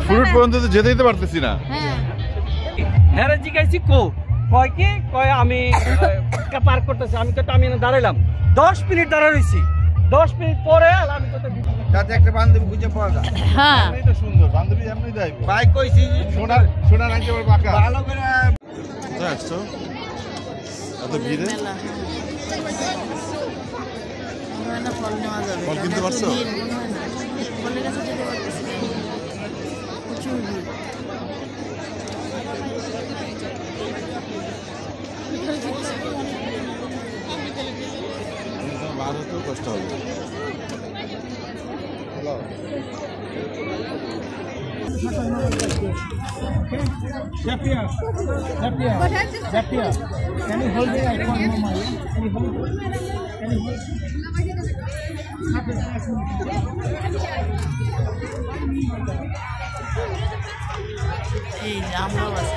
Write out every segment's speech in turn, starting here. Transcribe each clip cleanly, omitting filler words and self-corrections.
Fruit পর্যন্ত তো যেতে দিতে পারতেছি না। হ্যাঁ জিজ্ঞাসি কয় কি কয় আমি পার করতেছি, আমি তো আমি দাঁড়াইলাম 10 মিনিট দাঁড়া রইছি, 10 মিনিট পরে আমি তো যাতে একটা বান্ধবী খুঁজে পাওয়া যায়। হ্যাঁ এমনি তো সুন্দর বান্ধবী, এমনি যাইব ভাই কইছি সোনার একেবারে পাকা ভালো করে আসছো এত ভিড়ে ফল কিনতে পারছো? বার হতেও কষ্ট হবে। এই যে আমরাও আছি।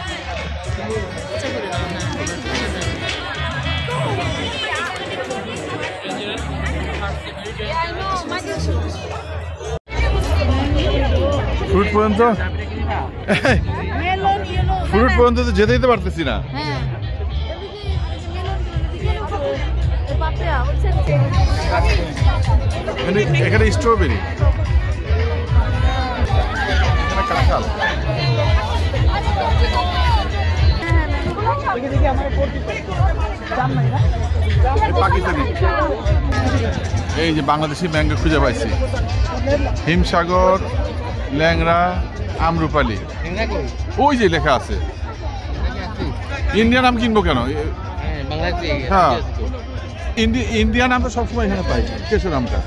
ফ্রুট পর্যন্ত তো যেতে দিতে পারতেছি না। এখানে স্ট্রবেরি, কাঁঠাল, পাকিস্তানি। এই যে বাংলাদেশি ম্যাঙ্গো খুঁজে পাইছি, হিমসাগর, ল্যাংড়া, আমরুপালি, ওই যে লেখা আছে। ইন্ডিয়ান আম কিনবো কেন? হ্যাঁ ইন্ডিয়ান আম তো সবসময় এখানে পাই, কেশর আমটা।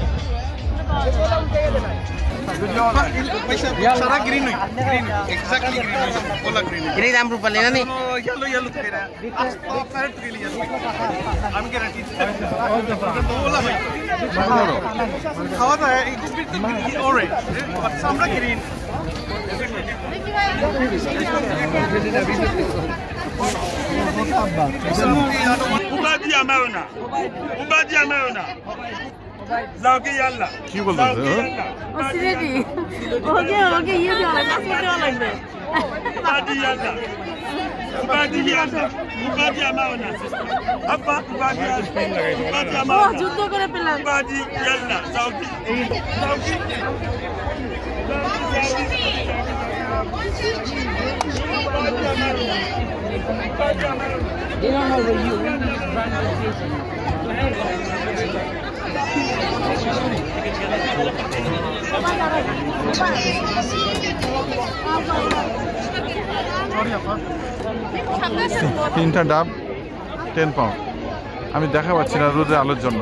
কি বলতে যুদ্ধ করে পেলাম। তিনটা ডাব 10 পাউন্ড। আমি দেখা পাচ্ছি না রোদের আলোর জন্য।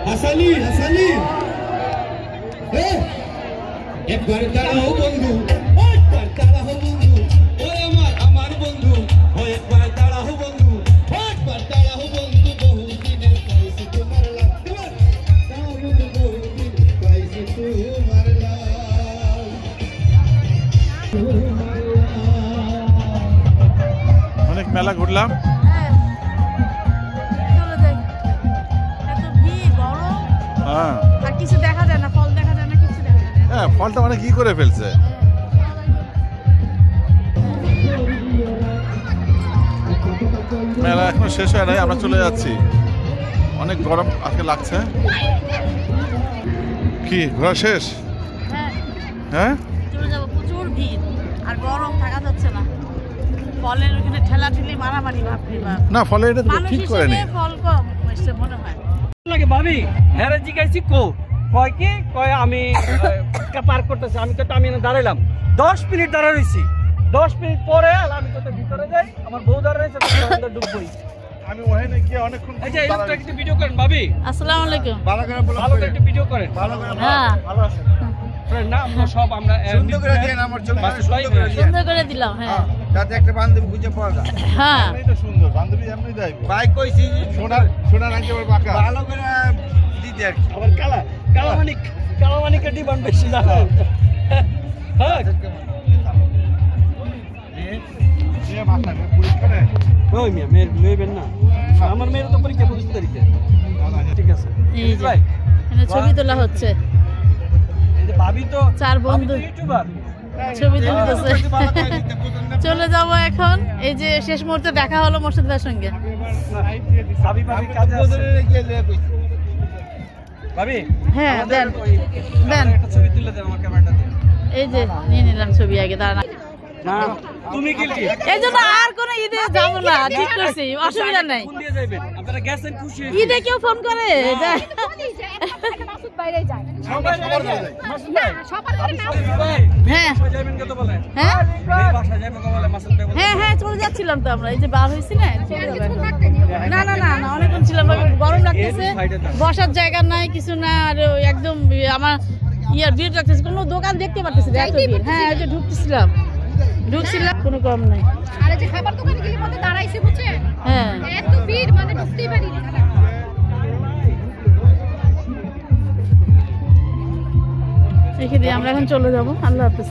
হাসালি হাসালি একবার দাঁড়াও বন্ধু, একবার দাঁড়াও বন্ধু, ওরে আমার বন্ধু, একবার দাঁড়াও বন্ধু, একবার দাঁড়াও বন্ধু, বহুদিনের পাইছি তোমার লাভ, দাঁড়াও বন্ধু, বহুদিন পাইছি তোমার লাভ। অনেক মেলা ঘুরলাম। হ্যাঁ আর কিছু দেখা যায় না, ফল দেখা যায় না, কিছু দেখা যায় না। হ্যাঁ ফলটা মানে কি করে ফেলছে। মেলা এখনো শেষ হয় নাই, আমরা চলে যাচ্ছি। অনেক গরম আজকে লাগছে। কি ঘোরা শেষ? হ্যাঁ চলে যাবো, প্রচুর ভিড় আর গরম, থাকা যাচ্ছে না। ফলের ওখানে ঠেলাঠেলি মারামারি, ভাবতে না ফলে এটা ঠিক করেনি। ফল কম এসে মনে হয় লাগে ভাবি। হ্যাঁ জিজ্ঞাসি কয় কি কয় আমি পার করতেছি, আমি তো আমি দাঁড়াইলাম 10 মিনিট দাঁড়া রইছি, 10 মিনিট পরে আমি তো ভিতরে যাই, আমার বউ দাঁড়া রয়েছে, ডুববই। আমি ওখানে গিয়ে অনেকক্ষণ একটু ভিডিও করেন ভাবি। আসসালামু আলাইকুম। ভালো করে একটু ভিডিও করেন। হ্যাঁ ভালো আছেন ফ্রেন্ড না? আমরা সব আমরা সুন্দর করে দেন আমার জন্য, সুন্দর করে দিলাম। হ্যাঁ যাতে একটা বান্ধবী খুঁজে পাওয়া যায়। হ্যাঁ এমনি তো সুন্দর বান্ধবী, এমনি যাইব ভাই কইছি সোনার একেবারে পাকা ভালো করে দিতে আর কি। আবার কালামানিকের ডিমান্ড বেশি জানো। হ্যাঁ ওই মিয়া মেয়েবেন না, আমার মেয়ের তো পরীক্ষা 25 তারিখে। ঠিক আছে এই যে এখানে ছবি তোলা হচ্ছে, এই যে ভাবি তো 4 বন্ধু ইউটিউবার। ছবি তুলতেছে। চলে যাব এখন। এই যে শেষ মুহূর্তে দেখা হলো মোর্শেদ ভাইয়ের সঙ্গে। ভাবি কাজে আছে। ভাবি হ্যাঁ দেন দেন, একটা ছবি তুলে দেন আমার ক্যামেরাটা দিয়ে। এই যে নিয়ে নিলাম ছবি আগে, দাঁড়ান। না তুমি গিলটি, এই জন্য আর কোনো ঈদে যাবো না, ঠিক করছি, অসুবিধা নাই। ফোন দিয়ে যাবেন, আপনারা গেছেন খুশি হয়েছি। ঈদে কেউ ফোন করে যায়? মাসুদ বাইরে যায় সবাই যায়। মাসুদ ভাই সবার ঘরে না ভাই হ্যাঁ বাসা যাবেন কত বলে? হ্যাঁ এই বাসা যাবেন কত বলে? মাসুদ ভাই বলে হ্যাঁ হ্যাঁ চলে যাচ্ছিলাম তো আমরা, এই যে বার হয়েছি না, চলে যাবো এখন। থাকতে না না না না, অনেকক্ষণ ছিলাম, গরম লাগতেছে, বসার জায়গা নাই, কিছু না, আর একদম আমার ইয়ার ভিড় লাগতেছে, কোনো দোকান দেখতে পারতেছি না, এত ভিড়। হ্যাঁ এই যে ঢুকছিলাম কোনো কম নাই। আরে যে খাবার দোকানে গিয়ে মধ্যে দাঁড়াইছে বুঝছেন, হ্যাঁ এত ভিড় মানে ঢুকতেই পারি না। রেখে দিয়ে আমরা এখন চলে যাবো। আল্লাহ হাফেজ।